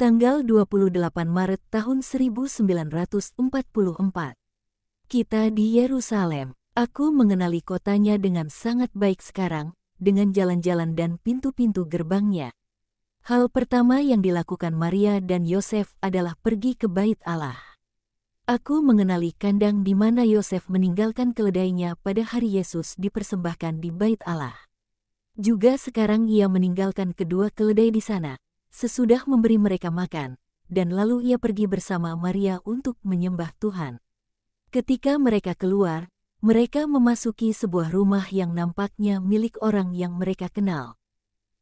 Tanggal 28 Maret tahun 1944. Kita di Yerusalem. Aku mengenali kotanya dengan sangat baik sekarang, dengan jalan-jalan dan pintu-pintu gerbangnya. Hal pertama yang dilakukan Maria dan Yosef adalah pergi ke Bait Allah. Aku mengenali kandang di mana Yosef meninggalkan keledainya pada hari Yesus dipersembahkan di Bait Allah. Juga sekarang ia meninggalkan kedua keledai di sana, sesudah memberi mereka makan, dan lalu ia pergi bersama Maria untuk menyembah Tuhan. Ketika mereka keluar, mereka memasuki sebuah rumah yang nampaknya milik orang yang mereka kenal.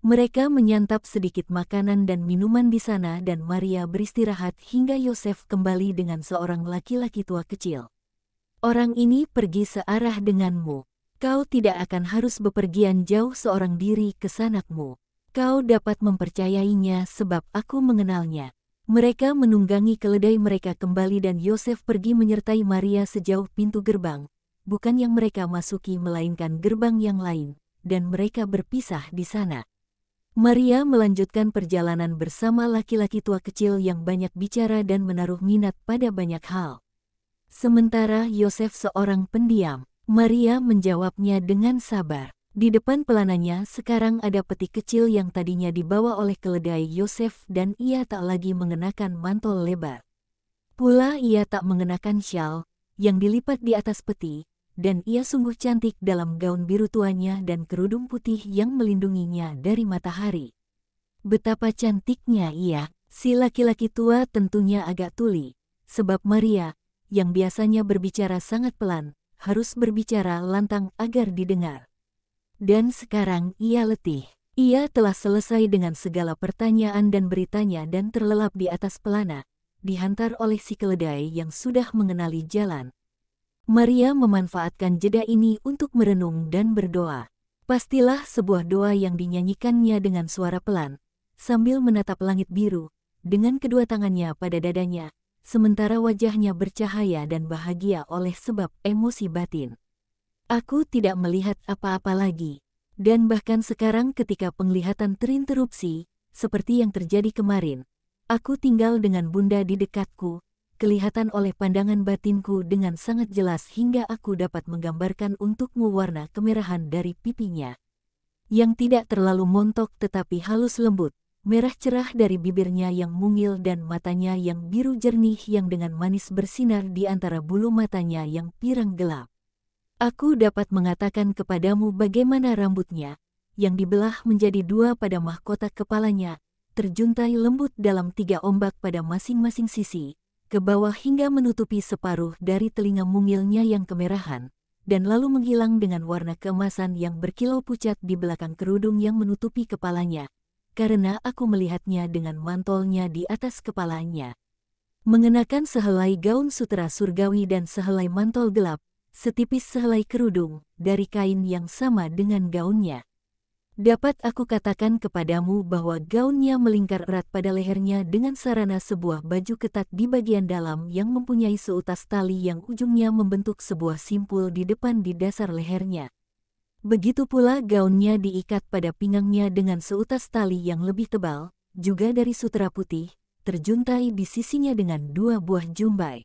Mereka menyantap sedikit makanan dan minuman di sana dan Maria beristirahat hingga Yosef kembali dengan seorang laki-laki tua kecil. Orang ini pergi searah denganmu. Kau tidak akan harus bepergian jauh seorang diri ke sanakmu. Kau dapat mempercayainya sebab aku mengenalnya. Mereka menunggangi keledai mereka kembali dan Yosef pergi menyertai Maria sejauh pintu gerbang, bukan yang mereka masuki melainkan gerbang yang lain, dan mereka berpisah di sana. Maria melanjutkan perjalanan bersama laki-laki tua kecil yang banyak bicara dan menaruh minat pada banyak hal. Sementara Yosef seorang pendiam, Maria menjawabnya dengan sabar. Di depan pelananya sekarang ada peti kecil yang tadinya dibawa oleh keledai Yosef dan ia tak lagi mengenakan mantel lebar. Pula ia tak mengenakan syal yang dilipat di atas peti, dan ia sungguh cantik dalam gaun biru tuanya dan kerudung putih yang melindunginya dari matahari. Betapa cantiknya ia, si laki-laki tua tentunya agak tuli, sebab Maria, yang biasanya berbicara sangat pelan, harus berbicara lantang agar didengar. Dan sekarang ia letih. Ia telah selesai dengan segala pertanyaan dan beritanya dan terlelap di atas pelana, dihantar oleh si keledai yang sudah mengenali jalan. Maria memanfaatkan jeda ini untuk merenung dan berdoa. Pastilah sebuah doa yang dinyanyikannya dengan suara pelan, sambil menatap langit biru, dengan kedua tangannya pada dadanya, sementara wajahnya bercahaya dan bahagia oleh sebab emosi batin. Aku tidak melihat apa-apa lagi, dan bahkan sekarang ketika penglihatan terinterupsi, seperti yang terjadi kemarin, aku tinggal dengan Bunda di dekatku, kelihatan oleh pandangan batinku dengan sangat jelas hingga aku dapat menggambarkan untukmu warna kemerahan dari pipinya, yang tidak terlalu montok tetapi halus lembut, merah cerah dari bibirnya yang mungil dan matanya yang biru jernih yang dengan manis bersinar di antara bulu matanya yang pirang gelap. Aku dapat mengatakan kepadamu bagaimana rambutnya, yang dibelah menjadi dua pada mahkota kepalanya, terjuntai lembut dalam 3 ombak pada masing-masing sisi, ke bawah hingga menutupi separuh dari telinga mungilnya yang kemerahan, dan lalu menghilang dengan warna keemasan yang berkilau pucat di belakang kerudung yang menutupi kepalanya, karena aku melihatnya dengan mantolnya di atas kepalanya. Mengenakan sehelai gaun sutera surgawi dan sehelai mantol gelap, setipis sehelai kerudung, dari kain yang sama dengan gaunnya. Dapat aku katakan kepadamu bahwa gaunnya melingkar erat pada lehernya dengan sarana sebuah baju ketat di bagian dalam yang mempunyai seutas tali yang ujungnya membentuk sebuah simpul di depan di dasar lehernya. Begitu pula gaunnya diikat pada pinggangnya dengan seutas tali yang lebih tebal, juga dari sutera putih, terjuntai di sisinya dengan 2 buah jumbai.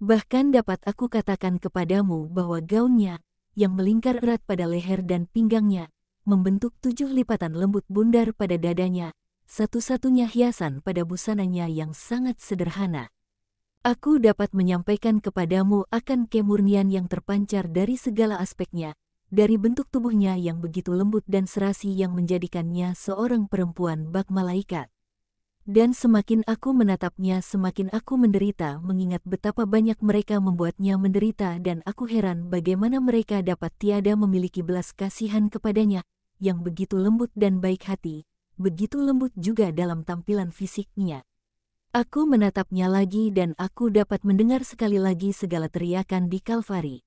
Bahkan dapat aku katakan kepadamu bahwa gaunnya, yang melingkar erat pada leher dan pinggangnya, membentuk 7 lipatan lembut bundar pada dadanya, satu-satunya hiasan pada busananya yang sangat sederhana. Aku dapat menyampaikan kepadamu akan kemurnian yang terpancar dari segala aspeknya, dari bentuk tubuhnya yang begitu lembut dan serasi yang menjadikannya seorang perempuan bak malaikat. Dan semakin aku menatapnya semakin aku menderita mengingat betapa banyak mereka membuatnya menderita dan aku heran bagaimana mereka dapat tiada memiliki belas kasihan kepadanya, yang begitu lembut dan baik hati, begitu lembut juga dalam tampilan fisiknya. Aku menatapnya lagi dan aku dapat mendengar sekali lagi segala teriakan di Kalvari,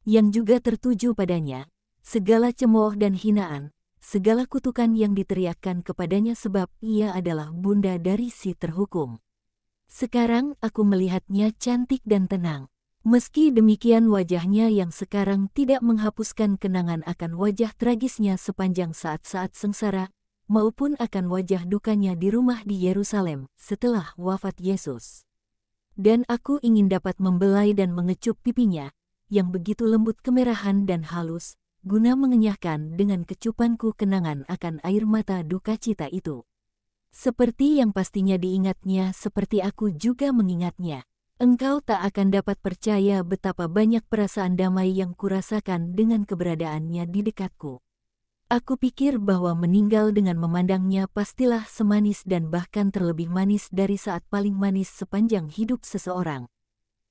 yang juga tertuju padanya, segala cemooh dan hinaan, segala kutukan yang diteriakkan kepadanya sebab ia adalah bunda dari si terhukum. Sekarang aku melihatnya cantik dan tenang. Meski demikian wajahnya yang sekarang tidak menghapuskan kenangan akan wajah tragisnya sepanjang saat-saat sengsara, maupun akan wajah dukanya di rumah di Yerusalem setelah wafat Yesus. Dan aku ingin dapat membelai dan mengecup pipinya, yang begitu lembut kemerahan dan halus, guna mengenyahkan dengan kecupanku kenangan akan air mata duka cita itu. Seperti yang pastinya diingatnya seperti aku juga mengingatnya. Engkau tak akan dapat percaya betapa banyak perasaan damai yang kurasakan dengan keberadaannya di dekatku. Aku pikir bahwa meninggal dengan memandangnya pastilah semanis dan bahkan terlebih manis dari saat paling manis sepanjang hidup seseorang.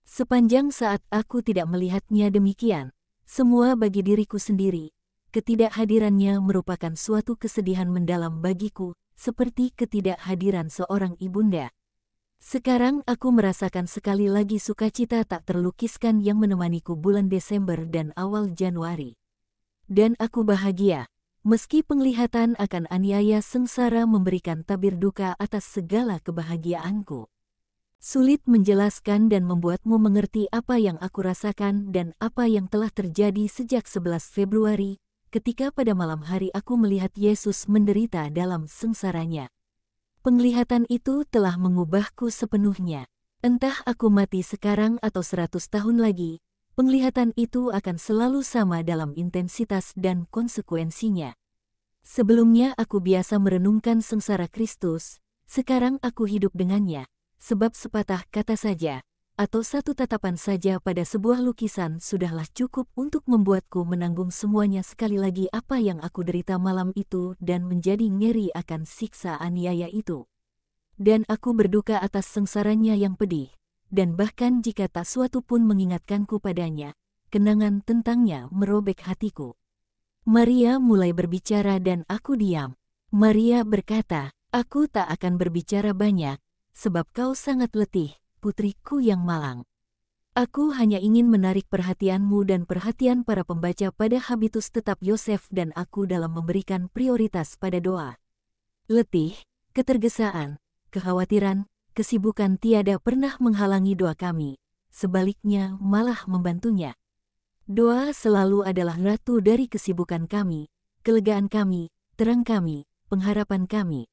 Sepanjang saat aku tidak melihatnya demikian, semua bagi diriku sendiri, ketidakhadirannya merupakan suatu kesedihan mendalam bagiku, seperti ketidakhadiran seorang ibunda. Sekarang aku merasakan sekali lagi sukacita tak terlukiskan yang menemaniku bulan Desember dan awal Januari. Dan aku bahagia. Meski penglihatan akan aniaya sengsara memberikan tabir duka atas segala kebahagiaanku. Sulit menjelaskan dan membuatmu mengerti apa yang aku rasakan dan apa yang telah terjadi sejak 11 Februari, ketika pada malam hari aku melihat Yesus menderita dalam sengsaranya. Penglihatan itu telah mengubahku sepenuhnya. Entah aku mati sekarang atau 100 tahun lagi, penglihatan itu akan selalu sama dalam intensitas dan konsekuensinya. Sebelumnya aku biasa merenungkan sengsara Kristus, sekarang aku hidup dengannya, sebab sepatah kata saja, atau satu tatapan saja pada sebuah lukisan sudahlah cukup untuk membuatku menanggung semuanya sekali lagi apa yang aku derita malam itu dan menjadi ngeri akan siksa aniaya itu. Dan aku berduka atas sengsaranya yang pedih. Dan bahkan jika tak suatu pun mengingatkanku padanya, kenangan tentangnya merobek hatiku. Maria mulai berbicara dan aku diam. Maria berkata, "Aku tak akan berbicara banyak, sebab kau sangat letih, putriku yang malang. Aku hanya ingin menarik perhatianmu dan perhatian para pembaca pada habitus tetap Yosef dan aku dalam memberikan prioritas pada doa. Letih, ketergesaan, kekhawatiran, kesibukan tiada pernah menghalangi doa kami, sebaliknya malah membantunya. Doa selalu adalah ratu dari kesibukan kami, kelegaan kami, terang kami, pengharapan kami.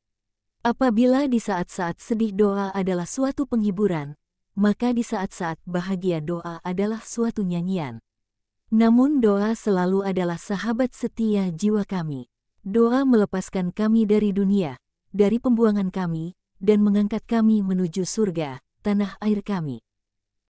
Apabila di saat-saat sedih doa adalah suatu penghiburan, maka di saat-saat bahagia doa adalah suatu nyanyian. Namun doa selalu adalah sahabat setia jiwa kami. Doa melepaskan kami dari dunia, dari pembuangan kami, dan mengangkat kami menuju surga, tanah air kami.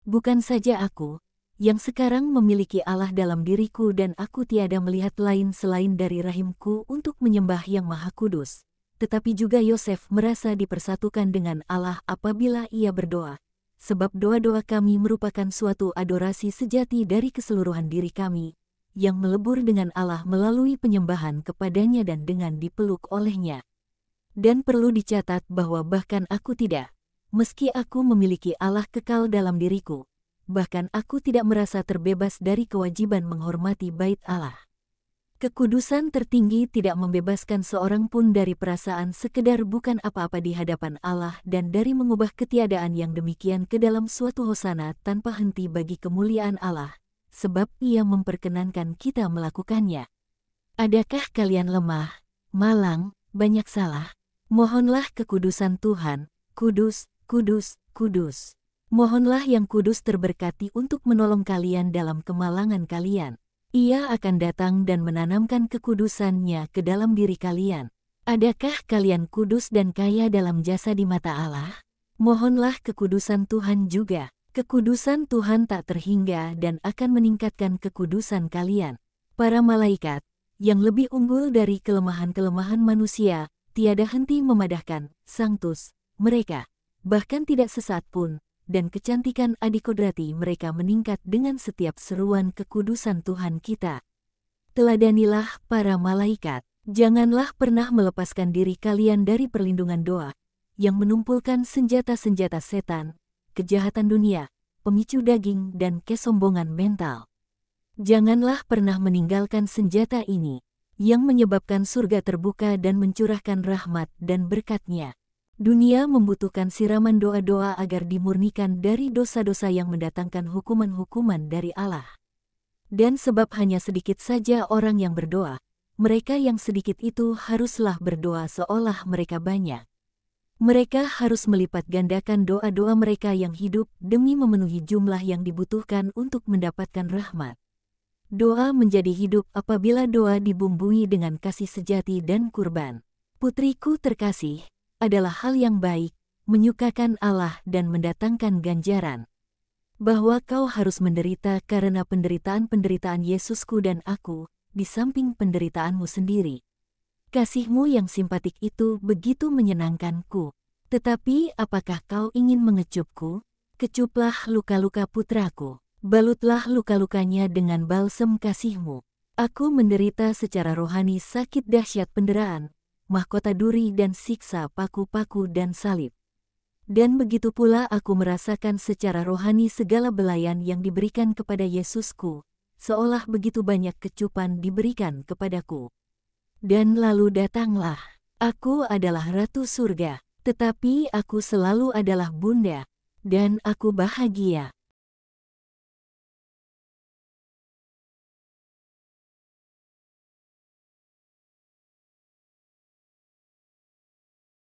Bukan saja aku, yang sekarang memiliki Allah dalam diriku dan aku tiada melihat lain selain dari rahimku untuk menyembah Yang Maha Kudus, tetapi juga Yosef merasa dipersatukan dengan Allah apabila ia berdoa, sebab doa-doa kami merupakan suatu adorasi sejati dari keseluruhan diri kami, yang melebur dengan Allah melalui penyembahan kepadanya dan dengan dipeluk olehnya. Dan perlu dicatat bahwa bahkan aku tidak, meski aku memiliki Allah kekal dalam diriku, bahkan aku tidak merasa terbebas dari kewajiban menghormati bait Allah. Kekudusan tertinggi tidak membebaskan seorang pun dari perasaan sekedar bukan apa-apa di hadapan Allah dan dari mengubah ketiadaan yang demikian ke dalam suatu hosana tanpa henti bagi kemuliaan Allah, sebab Ia memperkenankan kita melakukannya. Adakah kalian lemah, malang, banyak salah? Mohonlah kekudusan Tuhan, kudus, kudus, kudus. Mohonlah yang kudus terberkati untuk menolong kalian dalam kemalangan kalian. Ia akan datang dan menanamkan kekudusannya ke dalam diri kalian. Adakah kalian kudus dan kaya dalam jasa di mata Allah? Mohonlah kekudusan Tuhan juga. Kekudusan Tuhan tak terhingga dan akan meningkatkan kekudusan kalian. Para malaikat, yang lebih unggul dari kelemahan-kelemahan manusia, tiada henti memadahkan, sanctus, mereka, bahkan tidak sesaat pun, dan kecantikan adikodrati mereka meningkat dengan setiap seruan kekudusan Tuhan kita. Teladanilah para malaikat, janganlah pernah melepaskan diri kalian dari perlindungan doa, yang menumpulkan senjata-senjata setan, kejahatan dunia, pemicu daging dan kesombongan mental. Janganlah pernah meninggalkan senjata ini, yang menyebabkan surga terbuka dan mencurahkan rahmat dan berkat-Nya. Dunia membutuhkan siraman doa-doa agar dimurnikan dari dosa-dosa yang mendatangkan hukuman-hukuman dari Allah. Dan sebab hanya sedikit saja orang yang berdoa, mereka yang sedikit itu haruslah berdoa seolah mereka banyak. Mereka harus melipat gandakan doa-doa mereka yang hidup demi memenuhi jumlah yang dibutuhkan untuk mendapatkan rahmat. Doa menjadi hidup apabila doa dibumbui dengan kasih sejati dan kurban. Putriku terkasih, adalah hal yang baik, menyukakan Allah dan mendatangkan ganjaran. Bahwa kau harus menderita karena penderitaan-penderitaan Yesusku dan aku, di samping penderitaanmu sendiri. Kasihmu yang simpatik itu begitu menyenangkanku. Tetapi apakah kau ingin mengecupku? Kecuplah luka-luka putraku. Balutlah luka-lukanya dengan balsem kasihmu. Aku menderita secara rohani sakit dahsyat penderaan, mahkota duri dan siksa paku-paku dan salib. Dan begitu pula aku merasakan secara rohani segala belayan yang diberikan kepada Yesusku, seolah begitu banyak kecupan diberikan kepadaku. Dan lalu datanglah, aku adalah Ratu Surga, tetapi aku selalu adalah Bunda, dan aku bahagia.